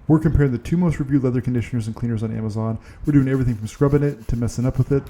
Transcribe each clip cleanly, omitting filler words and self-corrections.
We're comparing the 2 most reviewed leather conditioners and cleaners on Amazon. We're doing everything from scrubbing it to messing up with it.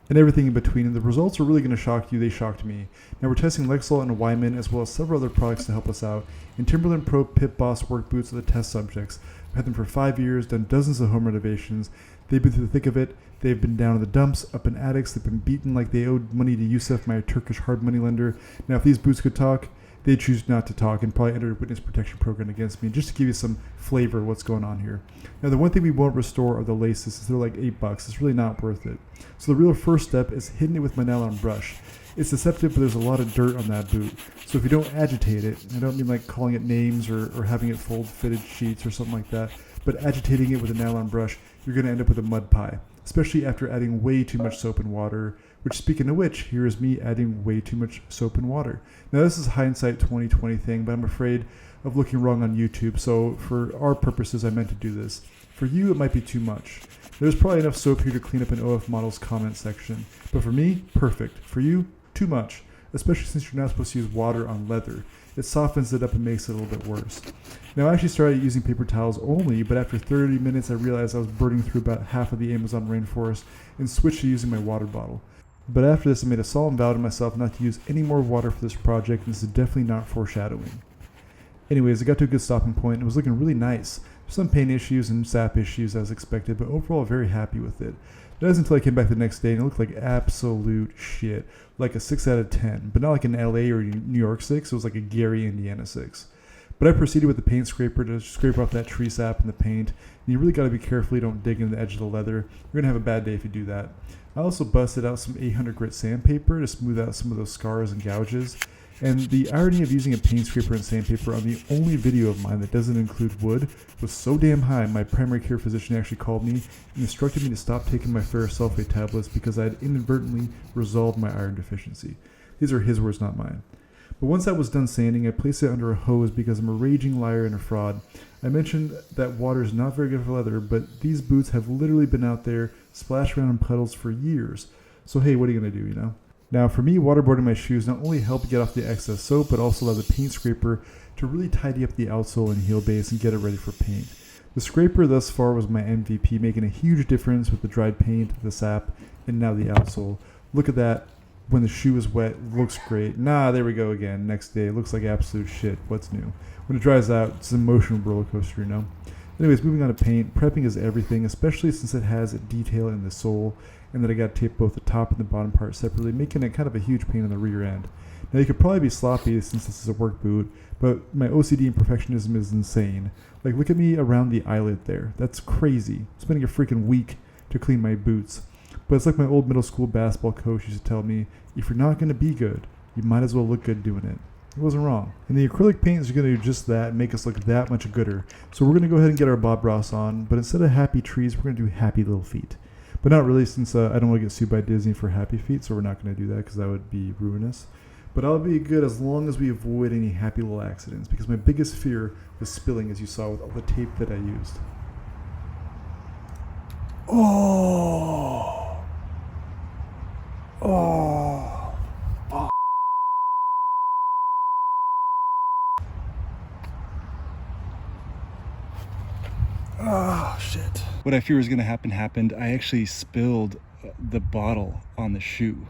And everything in between, and the results are really going to shock you. They shocked me. Now we're testing Lexol and Wyman, as well as several other products to help us out. And Timberland Pro Pit Boss work boots are the test subjects. I've had them for 5 years, done dozens of home renovations. They've been through the thick of it. They've been down in the dumps, up in attics. They've been beaten like they owed money to Yusuf, my Turkish hard money lender. Now if these boots could talk, they'd choose not to talk and probably enter a witness protection program against me, just to give you some flavor of what's going on here. Now, the one thing we won't restore are the laces, since they're like $8. It's really not worth it. So the real first step is hitting it with my nylon brush. It's deceptive, but there's a lot of dirt on that boot. So if you don't agitate it, I don't mean like calling it names or having it fold fitted sheets or something like that, but agitating it with a nylon brush, you're going to end up with a mud pie, especially after adding way too much soap and water, which, speaking of which, here is me adding way too much soap and water. Now, this is hindsight 2020 thing, but I'm afraid of looking wrong on YouTube, so for our purposes, I meant to do this. For you, it might be too much. There's probably enough soap here to clean up an OF Models comment section, but for me, perfect. For you, too much, especially since you're not supposed to use water on leather. It softens it up and makes it a little bit worse. Now, I actually started using paper towels only, but after 30 minutes, I realized I was burning through about half of the Amazon rainforest and switched to using my water bottle. But after this, I made a solemn vow to myself not to use any more water for this project, and this is definitely not foreshadowing. Anyways, I got to a good stopping point, and it was looking really nice. Some paint issues and sap issues as expected, but overall very happy with it. That was until I came back the next day, and it looked like absolute shit. Like a 6 out of 10, but not like an LA or New York 6, it was like a Gary, Indiana 6. But I proceeded with the paint scraper to scrape off that tree sap in the paint, and you really got to be careful you don't dig in the edge of the leather. You're going to have a bad day if you do that. I also busted out some 800 grit sandpaper to smooth out some of those scars and gouges. And the irony of using a paint scraper and sandpaper on the only video of mine that doesn't include wood was so damn high, my primary care physician actually called me and instructed me to stop taking my ferrous sulfate tablets because I had inadvertently resolved my iron deficiency. These are his words, not mine. But once that was done sanding, I placed it under a hose because I'm a raging liar and a fraud. I mentioned that water is not very good for leather, but these boots have literally been out there, splashed around in puddles for years. So hey, what are you going to do, you know? Now, for me, waterboarding my shoes not only helped get off the excess soap, but also allow the paint scraper to really tidy up the outsole and heel base and get it ready for paint. The scraper thus far was my MVP, making a huge difference with the dried paint, the sap, and now the outsole. Look at that. When the shoe is wet, looks great. Nah, there we go again. Next day, it looks like absolute shit. What's new? When it dries out, it's an emotional roller coaster, you know? Anyways, moving on to paint. Prepping is everything, especially since it has a detail in the sole, and that I got to tape both the top and the bottom part separately, making it kind of a huge pain on the rear end. Now, you could probably be sloppy since this is a work boot, but my OCD and perfectionism is insane. Like, look at me around the eyelid there. That's crazy. Spending a freaking week to clean my boots. But it's like my old middle school basketball coach used to tell me, if you're not going to be good, you might as well look good doing it. It wasn't wrong. And the acrylic paint is going to do just that and make us look that much gooder. So we're going to go ahead and get our Bob Ross on, but instead of happy trees, we're going to do happy little feet. But not really, since I don't want to get sued by Disney for happy feet, so we're not going to do that because that would be ruinous. But I'll be good as long as we avoid any happy little accidents, because my biggest fear was spilling, as you saw with all the tape that I used. Oh! Oh, shit. What I fear is going to happen happened. I actually spilled the bottle on the shoe.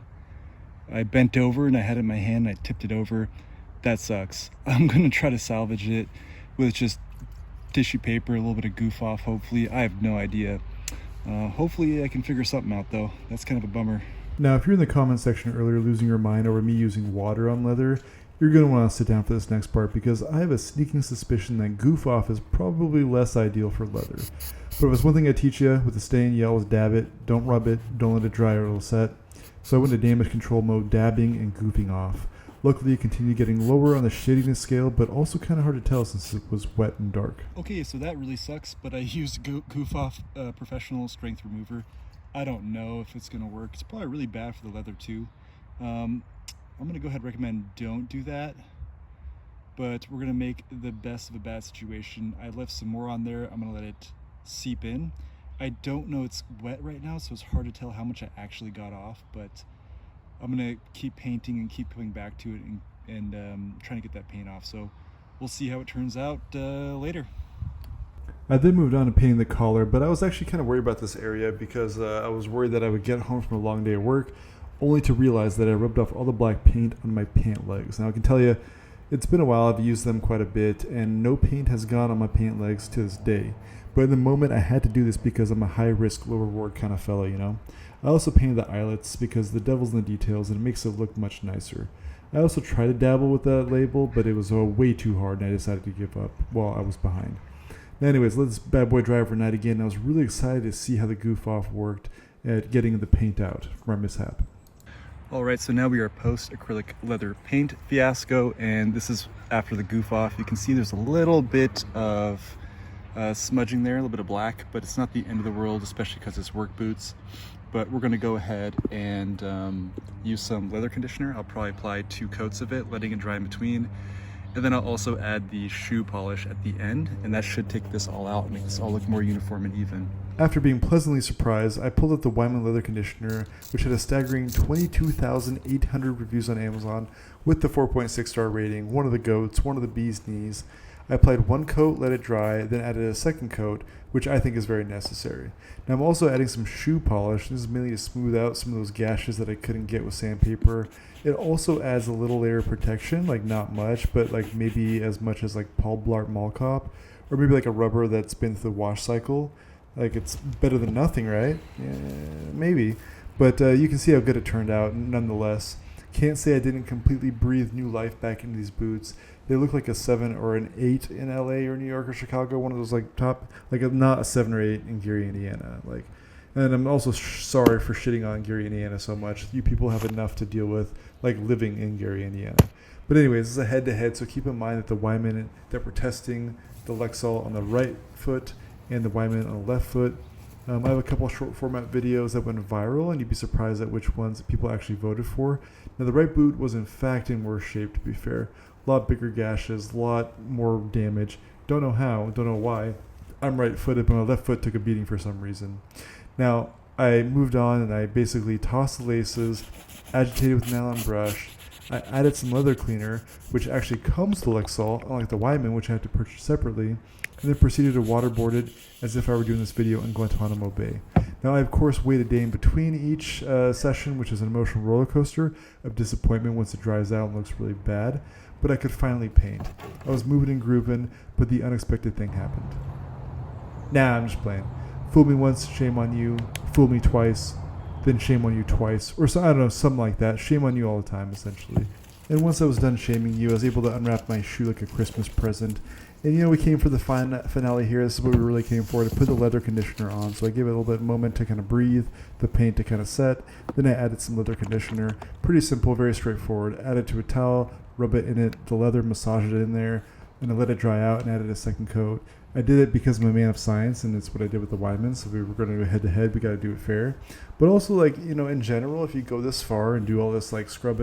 I bent over and I had it in my hand and I tipped it over. That sucks. I'm going to try to salvage it with just tissue paper, a little bit of goof off, hopefully. I have no idea. Hopefully I can figure something out, though. That's kind of a bummer. Now, if you're in the comment section earlier losing your mind over me using water on leather, you're going to want to sit down for this next part, because I have a sneaking suspicion that goof off is probably less ideal for leather. But if it's one thing I teach you with the stain, you always dab it, don't rub it, don't let it dry or it'll set. So I went to damage control mode, dabbing and goofing off. Luckily, it continued getting lower on the shadiness scale, but also kind of hard to tell since it was wet and dark. Okay, so that really sucks, but I used goof off professional strength remover. I don't know if it's going to work. It's probably really bad for the leather too. I'm going to go ahead and recommend don't do that, but we're going to make the best of a bad situation. I left some more on there. I'm going to let it seep in. I don't know, it's wet right now, so it's hard to tell how much I actually got off, but I'm going to keep painting and keep coming back to it and trying to get that paint off. So we'll see how it turns out later. I then moved on to painting the collar, but I was actually kind of worried about this area because I was worried that I would get home from a long day of work only to realize that I rubbed off all the black paint on my pant legs. Now I can tell you, it's been a while, I've used them quite a bit, and no paint has gone on my pant legs to this day. But in the moment, I had to do this because I'm a high-risk, low-reward kind of fellow, you know? I also painted the eyelets because the devil's in the details and it makes it look much nicer. I also tried to dabble with that label, but it was way too hard and I decided to give up while I was behind. Now anyways, let this bad boy dry overnight again. I was really excited to see how the goof off worked at getting the paint out from our mishap. Alright, so now we are post acrylic leather paint fiasco, and this is after the goof off. You can see there's a little bit of smudging there, a little bit of black, but it's not the end of the world, especially because it's work boots. But we're going to go ahead and use some leather conditioner. I'll probably apply 2 coats of it, letting it dry in between. And then I'll also add the shoe polish at the end, and that should take this all out and make this all look more uniform and even. After being pleasantly surprised, I pulled up the Wyman leather conditioner, which had a staggering 22,800 reviews on Amazon with the 4.6 star rating, one of the goats, one of the bee's knees. I applied 1 coat, let it dry, then added a 2nd coat, which I think is very necessary. Now I'm also adding some shoe polish. This is mainly to smooth out some of those gashes that I couldn't get with sandpaper. It also adds a little layer of protection, like not much, but like maybe as much as like Paul Blart Mall Cop, or maybe like a rubber that's been through the wash cycle. Like it's better than nothing, right? Yeah, maybe. But you can see how good it turned out nonetheless. Can't say I didn't completely breathe new life back into these boots. They look like a 7 or an 8 in LA or New York or Chicago, one of those like top, like not a 7 or 8 in Gary, Indiana. Like, and I'm also sorry for shitting on Gary, Indiana so much. You people have enough to deal with, like living in Gary, Indiana. But anyways, this is a head-to-head, so keep in mind that the Wyman that we're testing, the Lexol on the right foot and the Wyman on the left foot. I have a couple of short format videos that went viral, and you'd be surprised at which ones people actually voted for. Now, the right boot was in fact in worse shape, to be fair. A lot bigger gashes, a lot more damage. Don't know how, don't know why. I'm right-footed, but my left foot took a beating for some reason. Now, I moved on and I basically tossed the laces, agitated with a nylon brush. I added some leather cleaner, which actually comes to Lexol, unlike the Wyman, which I had to purchase separately, and then proceeded to waterboard it as if I were doing this video in Guantanamo Bay. Now, I of course wait a day in between each session, which is an emotional roller coaster of disappointment once it dries out and looks really bad, but I could finally paint. I was moving and grooving, but the unexpected thing happened. Nah, I'm just playing. Fool me once, shame on you. Fool me twice, then shame on you twice. Or so, I don't know, something like that. Shame on you all the time, essentially. And once I was done shaming you, I was able to unwrap my shoe like a Christmas present. And you know, we came for the finale here. This is what we really came for, to put the leather conditioner on. So I gave it a little bit of moment to kind of breathe, the paint to kind of set. Then I added some leather conditioner. Pretty simple, very straightforward. Added to a towel, rub it in it, the leather, massage it in there, and I let it dry out and added a 2nd coat. I did it because I'm a man of science, and it's what I did with the Wyman. So if we were going to go head-to-head, we got to do it fair. But also, like, you know, in general, if you go this far and do all this, like, scrubbing